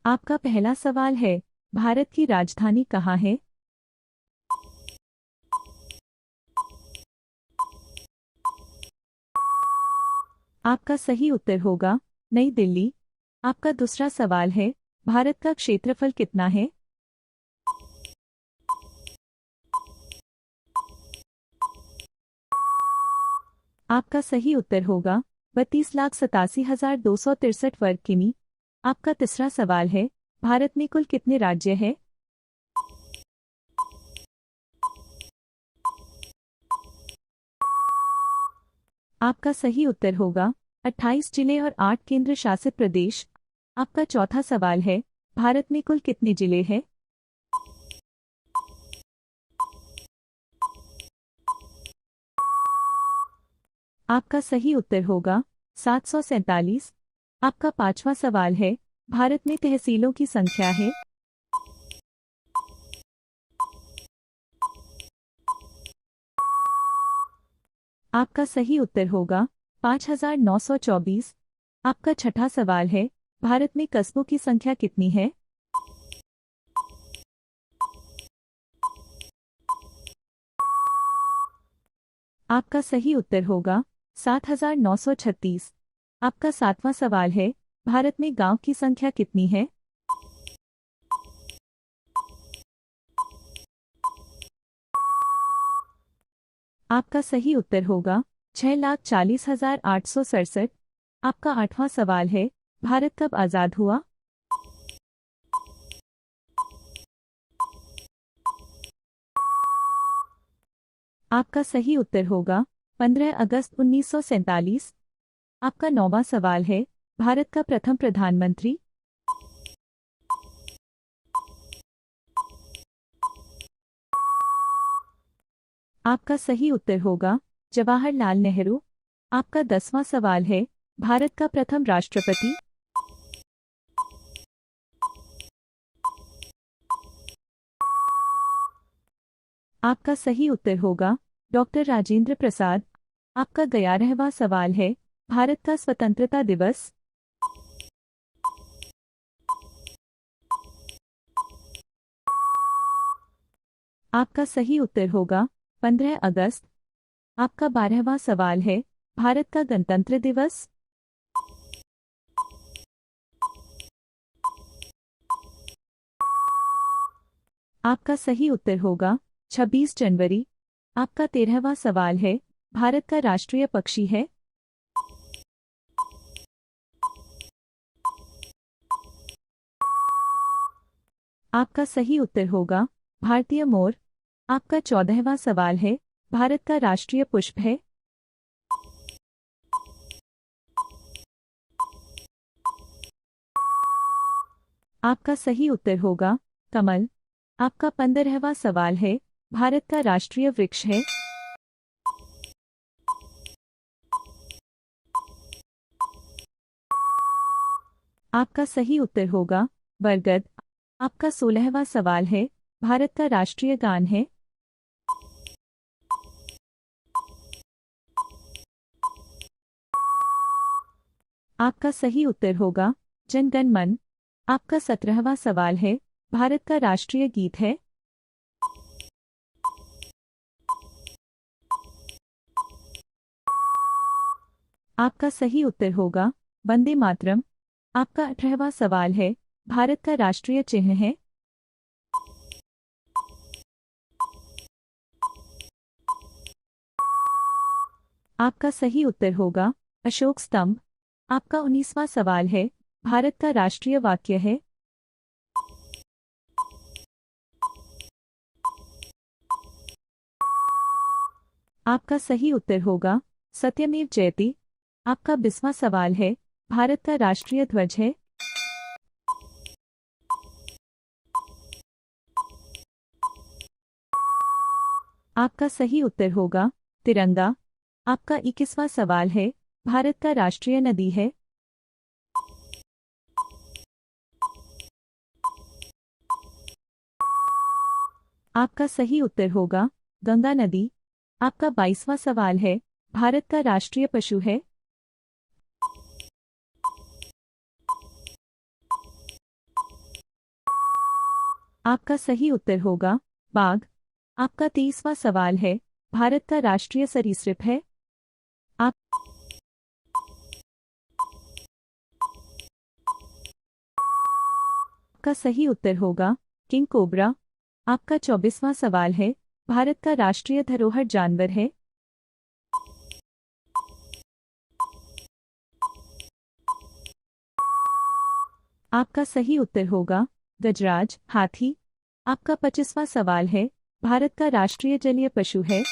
आपका पहला सवाल है, भारत की राजधानी कहाँ है? आपका सही उत्तर होगा नई दिल्ली। आपका दूसरा सवाल है, भारत का क्षेत्रफल कितना है? आपका सही उत्तर होगा 32,87,263 वर्ग किमी। आपका तीसरा सवाल है, भारत में कुल कितने राज्य हैं? आपका सही उत्तर होगा 28 जिले और 8 केंद्र शासित प्रदेश। आपका चौथा सवाल है, भारत में कुल कितने जिले हैं? आपका सही उत्तर होगा 747। आपका पांचवा सवाल है, भारत में तहसीलों की संख्या है? आपका सही उत्तर होगा 5,924। आपका छठा सवाल है, भारत में कस्बों की संख्या कितनी है? आपका सही उत्तर होगा 7,936। आपका सातवां सवाल है, भारत में गांव की संख्या कितनी है? आपका सही उत्तर होगा 6,40,867। आपका आठवां सवाल है, भारत कब आजाद हुआ? आपका सही उत्तर होगा 15 अगस्त 1947। आपका नौवां सवाल है, भारत का प्रथम प्रधानमंत्री? आपका सही उत्तर होगा जवाहरलाल नेहरू। आपका 10वां सवाल है, भारत का प्रथम राष्ट्रपति? आपका सही उत्तर होगा डॉक्टर राजेंद्र प्रसाद। आपका 11वां सवाल है, भारत का स्वतंत्रता दिवस? आपका सही उत्तर होगा 15 अगस्त। आपका 12वां सवाल है, भारत का गणतंत्र दिवस? आपका सही उत्तर होगा 26 जनवरी। आपका 13वां सवाल है, भारत का राष्ट्रीय पक्षी है? आपका सही उत्तर होगा भारतीय मोर। आपका 14वां सवाल है, भारत का राष्ट्रीय पुष्प है? आपका सही उत्तर होगा कमल। आपका 15वां सवाल है, भारत का राष्ट्रीय वृक्ष है? आपका सही उत्तर होगा बरगद। आपका 16वां सवाल है, भारत का राष्ट्रीय गान है? आपका सही उत्तर होगा जन गण मन। आपका 17वां सवाल है, भारत का राष्ट्रीय गीत है? आपका सही उत्तर होगा वंदे मातरम। आपका 18वां सवाल है, भारत का राष्ट्रीय चिन्ह है? आपका सही उत्तर होगा अशोक स्तंभ। आपका 19वां सवाल है, भारत का राष्ट्रीय वाक्य है? आपका सही उत्तर होगा सत्यमेव जयते। आपका 20वां सवाल है, भारत का राष्ट्रीय ध्वज है? आपका सही उत्तर होगा तिरंगा। आपका 21वां सवाल है, भारत का राष्ट्रीय नदी है? आपका सही उत्तर होगा गंगा नदी। आपका 22वां सवाल है, भारत का राष्ट्रीय पशु है? आपका सही उत्तर होगा बाघ। आपका 23वां सवाल है, भारत का राष्ट्रीय सरीसृप है। आपका सही उत्तर होगा किंग कोबरा। आपका 24वां सवाल है, भारत का राष्ट्रीय धरोहर जानवर है। आपका सही उत्तर होगा गजराज हाथी। आपका 25वां सवाल है, भारत का राष्ट्रीय जलीय पशु है।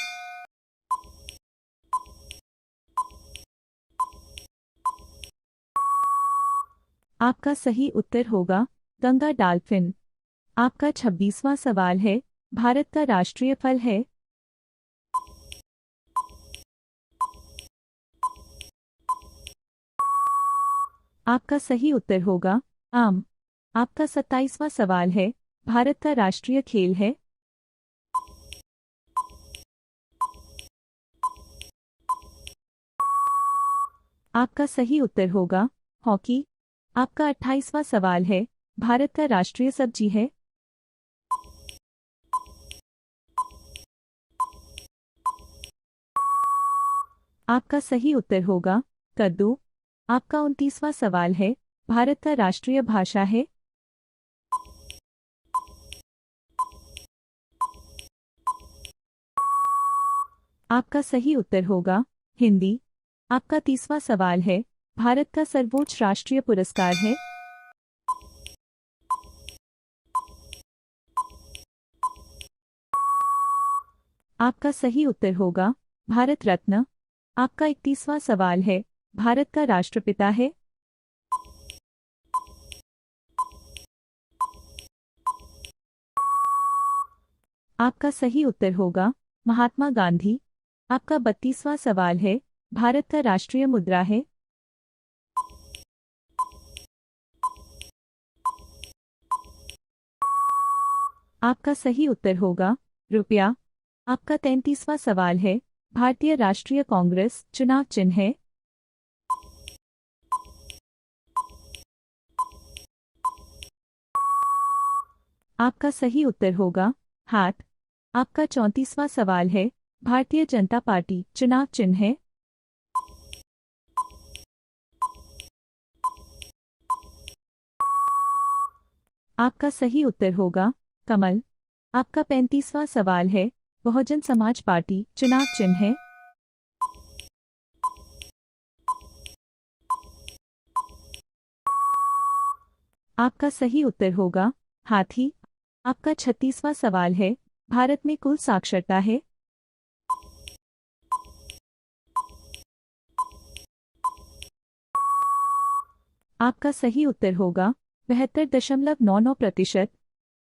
आपका सही उत्तर होगा गंगा डॉल्फिन। आपका 26वां सवाल है, भारत का राष्ट्रीय फल है। आपका सही उत्तर होगा आम। आपका 27वां सवाल है, भारत का राष्ट्रीय खेल है। आपका सही उत्तर होगा हॉकी। आपका 28वां सवाल है, भारत का राष्ट्रीय सब्जी है। आपका सही उत्तर होगा कद्दू। आपका 29वां सवाल है, भारत का राष्ट्रीय भाषा है। आपका सही उत्तर होगा हिंदी। आपका 30वां सवाल है, भारत का सर्वोच्च राष्ट्रीय पुरस्कार है। आपका सही उत्तर होगा भारत रत्न। आपका 31वां सवाल है, भारत का राष्ट्रपिता है। आपका सही उत्तर होगा महात्मा गांधी। आपका 32वां सवाल है, भारत का राष्ट्रीय मुद्रा है। आपका सही उत्तर होगा रुपया। आपका 33वां सवाल है, भारतीय राष्ट्रीय कांग्रेस चुनाव चिन्ह है। आपका सही उत्तर होगा हाथ। आपका 34वां सवाल है, भारतीय जनता पार्टी चुनाव चिन्ह है। आपका सही उत्तर होगा कमल। आपका 35वां सवाल है, बहुजन समाज पार्टी चुनाव चिन्ह है। आपका सही उत्तर होगा हाथी। आपका 36वां सवाल है, भारत में कुल साक्षरता है। आपका सही उत्तर होगा 72.99%।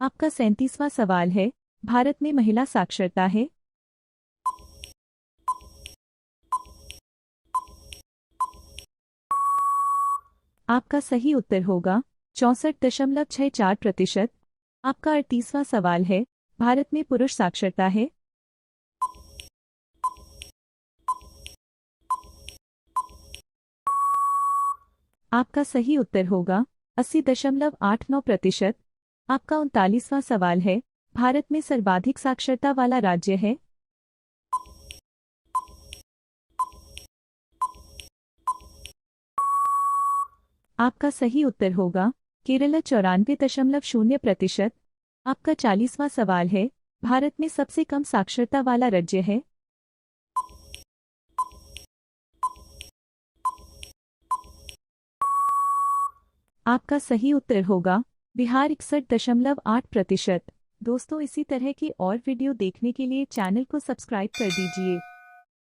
आपका 37वां सवाल है, भारत में महिला साक्षरता है। आपका सही उत्तर होगा 64.64%। आपका 38वां सवाल है, भारत में पुरुष साक्षरता है। आपका सही उत्तर होगा 80.89%। आपका 39वां सवाल है, भारत में सर्वाधिक साक्षरता वाला राज्य है। आपका सही उत्तर होगा केरल 94.0%। आपका 40वां सवाल है, भारत में सबसे कम साक्षरता वाला राज्य है। आपका सही उत्तर होगा बिहार 61.8%। दोस्तों, इसी तरह की और वीडियो देखने के लिए चैनल को सब्सक्राइब कर दीजिए।